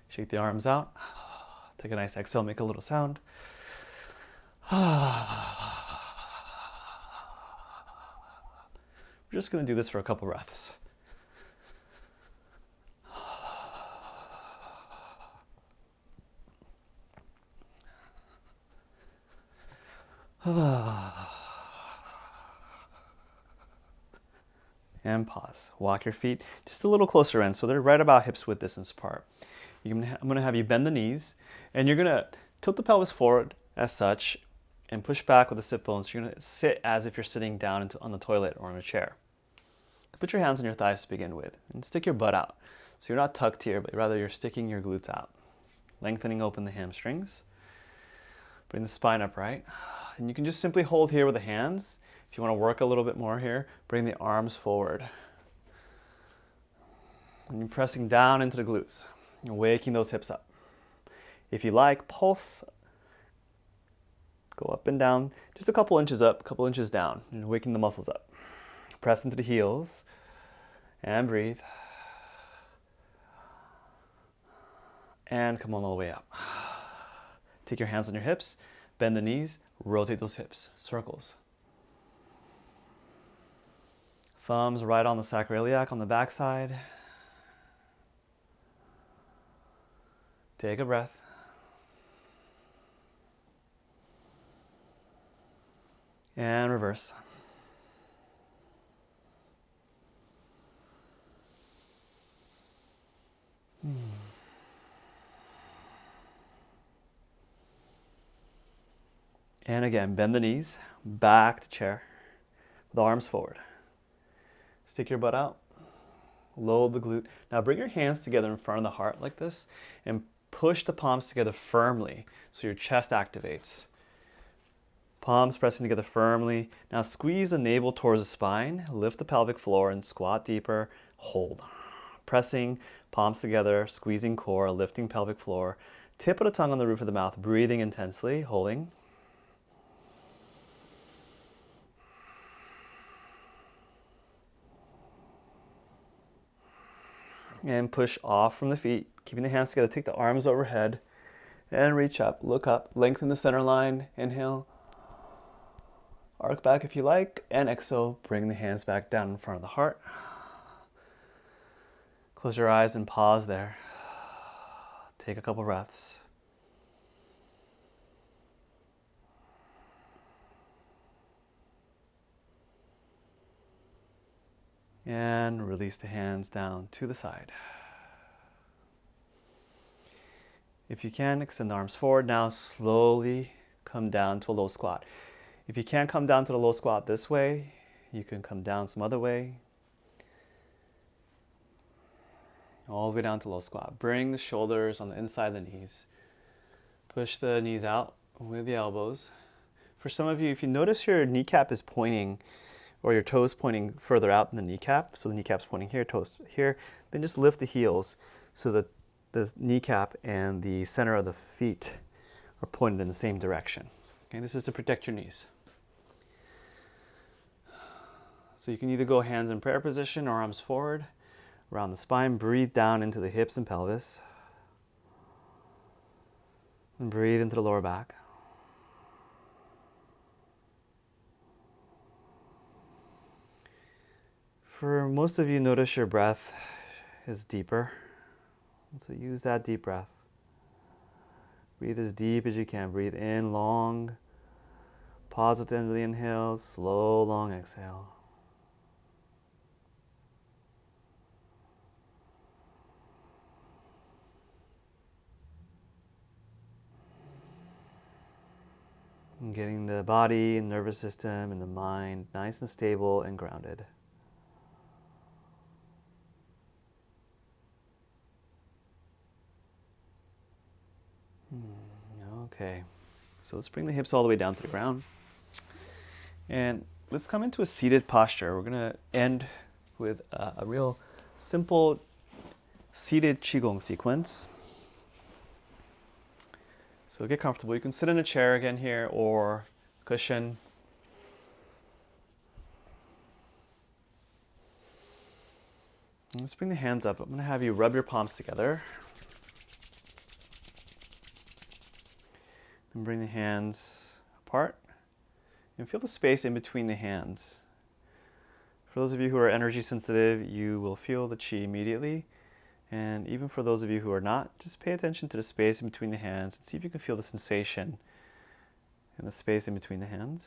Shake the arms out. Take a nice exhale, make a little sound. We're just going to do this for a couple breaths. And pause. Walk your feet just a little closer in so they're right about hips width distance apart. I'm going to have you bend the knees, and you're going to tilt the pelvis forward as such and push back with the sit bones. You're going to sit as if you're sitting down on the toilet or in a chair. Put your hands on your thighs to begin with and stick your butt out. So you're not tucked here, but rather you're sticking your glutes out. Lengthening open the hamstrings. Bring the spine upright. And you can just simply hold here with the hands. If you want to work a little bit more here, bring the arms forward. And you're pressing down into the glutes. You're waking those hips up. If you like, pulse. Go up and down. Just a couple inches up, a couple inches down. And waking the muscles up. Press into the heels. And breathe. And come on all the way up. Take your hands on your hips, bend the knees, rotate those hips, circles. Thumbs right on the sacroiliac on the backside. Take a breath. And reverse. And again, bend the knees, back to chair, with the arms forward. Stick your butt out, load the glute. Now bring your hands together in front of the heart like this, and push the palms together firmly so your chest activates. Palms pressing together firmly. Now squeeze the navel towards the spine, lift the pelvic floor and squat deeper, hold. Pressing, palms together, squeezing core, lifting pelvic floor. Tip of the tongue on the roof of the mouth, breathing intensely, holding. And push off from the feet, keeping the hands together. Take the arms overhead and reach up, look up, lengthen the center line, inhale. Arc back if you like, and exhale, bring the hands back down in front of the heart. Close your eyes and pause there. Take a couple breaths. And release the hands down to the side. If you can, extend the arms forward. Now slowly come down to a low squat. If you can't come down to the low squat this way, you can come down some other way. All the way down to low squat. Bring the shoulders on the inside of the knees. Push the knees out with the elbows. For some of you, if you notice your kneecap is pointing, or your toes pointing further out than the kneecap, so the kneecap's pointing here, toes here, then just lift the heels so that the kneecap and the center of the feet are pointed in the same direction. Okay, this is to protect your knees. So you can either go hands in prayer position or arms forward, around the spine. Breathe down into the hips and pelvis. And breathe into the lower back. For most of you, notice your breath is deeper. And so use that deep breath. Breathe as deep as you can. Breathe in long. Pause at the end of the inhale. Slow, long exhale. And getting the body and nervous system and the mind nice and stable and grounded. Okay, so let's bring the hips all the way down to the ground. And let's come into a seated posture. We're going to end with a real simple seated Qigong sequence. So get comfortable. You can sit in a chair again here or cushion. And let's bring the hands up. I'm going to have you rub your palms together. And bring the hands apart. And feel the space in between the hands. For those of you who are energy sensitive, you will feel the chi immediately. And even for those of you who are not, just pay attention to the space in between the hands and see if you can feel the sensation in the space in between the hands.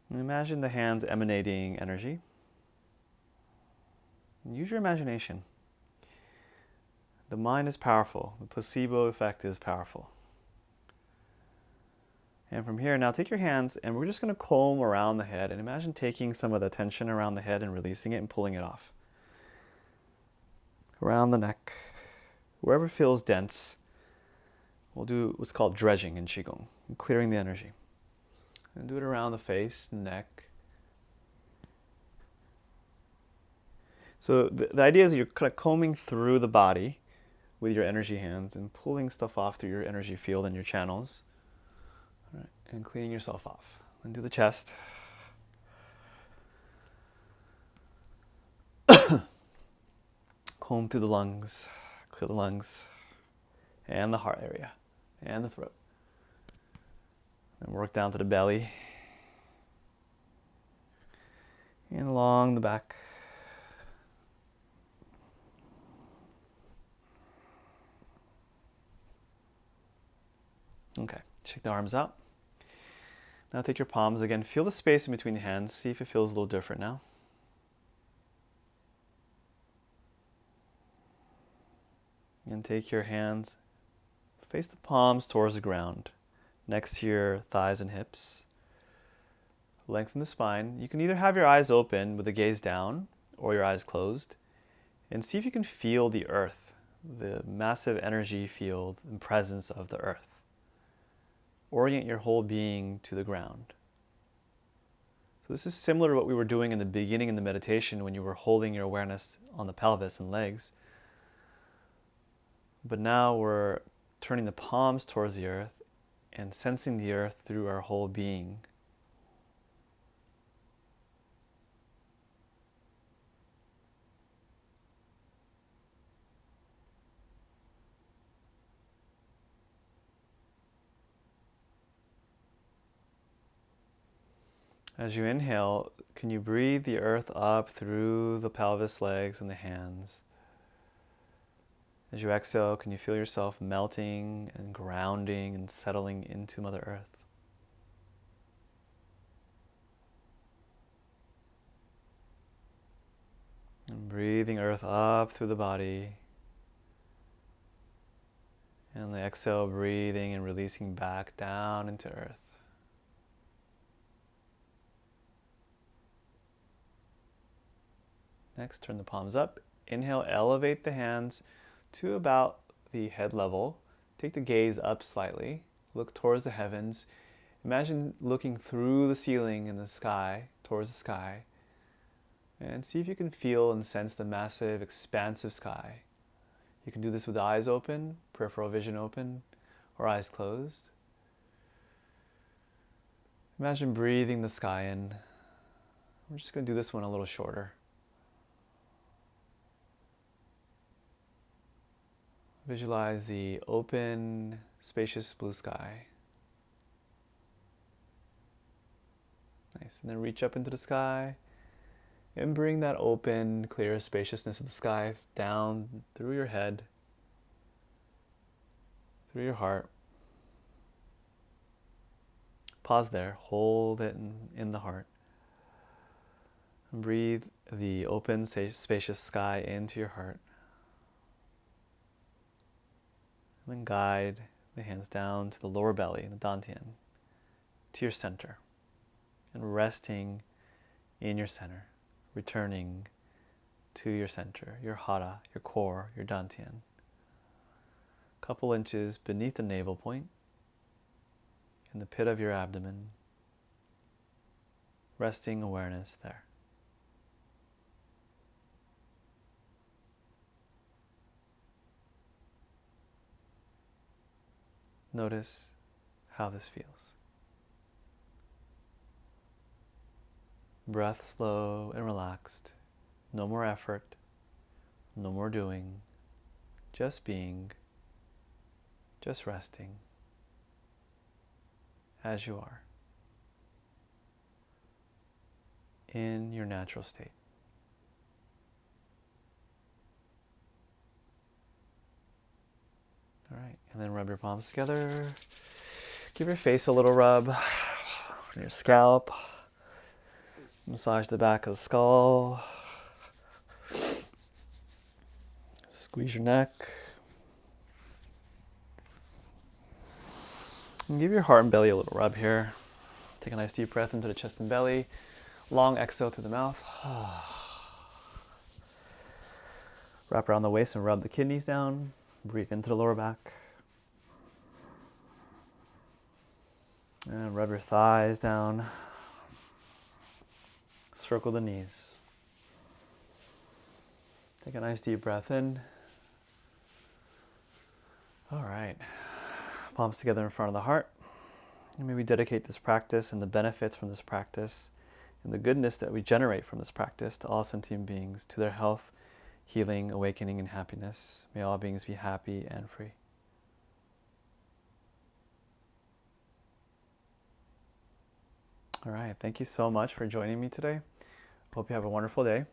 And imagine the hands emanating energy. And use your imagination. The mind is powerful. The placebo effect is powerful. And from here, now take your hands and we're just going to comb around the head and imagine taking some of the tension around the head and releasing it and pulling it off. Around the neck, wherever feels dense. We'll do what's called dredging in Qigong, clearing the energy. And do it around the face, neck. So the idea is you're kind of combing through the body with your energy hands and pulling stuff off through your energy field and your channels. All right, and cleaning yourself off. And do the chest. Comb through the lungs, clear the lungs, and the heart area, and the throat. And work down to the belly, and along the back. Okay, shake the arms out. Now take your palms again, feel the space in between the hands, see if it feels a little different now. And take your hands, face the palms towards the ground, next to your thighs and hips. Lengthen the spine. You can either have your eyes open with the gaze down or your eyes closed, and see if you can feel the earth, the massive energy field and presence of the earth. Orient your whole being to the ground. So this is similar to what we were doing in the beginning in the meditation when you were holding your awareness on the pelvis and legs. But now we're turning the palms towards the earth and sensing the earth through our whole being. As you inhale, can you breathe the earth up through the pelvis, legs, and the hands? As you exhale, can you feel yourself melting and grounding and settling into Mother Earth? And breathing earth up through the body. And the exhale, breathing and releasing back down into earth. Next, turn the palms up. Inhale, elevate the hands to about the head level. Take the gaze up slightly. Look towards the heavens. Imagine looking through the ceiling in the sky, towards the sky. And see if you can feel and sense the massive, expansive sky. You can do this with eyes open, peripheral vision open, or eyes closed. Imagine breathing the sky in. We're just going to do this one a little shorter. Visualize the open, spacious blue sky. Nice. And then reach up into the sky and bring that open, clear spaciousness of the sky down through your head, through your heart. Pause there. Hold it in the heart. And breathe the open, spacious sky into your heart. And then guide the hands down to the lower belly, the dantian, to your center. And resting in your center, returning to your center, your hara, your core, your dantian. A couple inches beneath the navel point, in the pit of your abdomen, resting awareness there. Notice how this feels. Breath slow and relaxed. No more effort, no more doing, just being, just resting as you are in your natural state. All right, and then rub your palms together. Give your face a little rub on your scalp. Massage the back of the skull. Squeeze your neck. And give your heart and belly a little rub here. Take a nice deep breath into the chest and belly. Long exhale through the mouth. Wrap around the waist and rub the kidneys down. Breathe into the lower back. And rub your thighs down. Circle the knees. Take a nice deep breath in. All right. Palms together in front of the heart. And maybe dedicate this practice and the benefits from this practice and the goodness that we generate from this practice to all sentient beings, to their health, healing, awakening, and happiness. May all beings be happy and free. All right. Thank you so much for joining me today. Hope you have a wonderful day.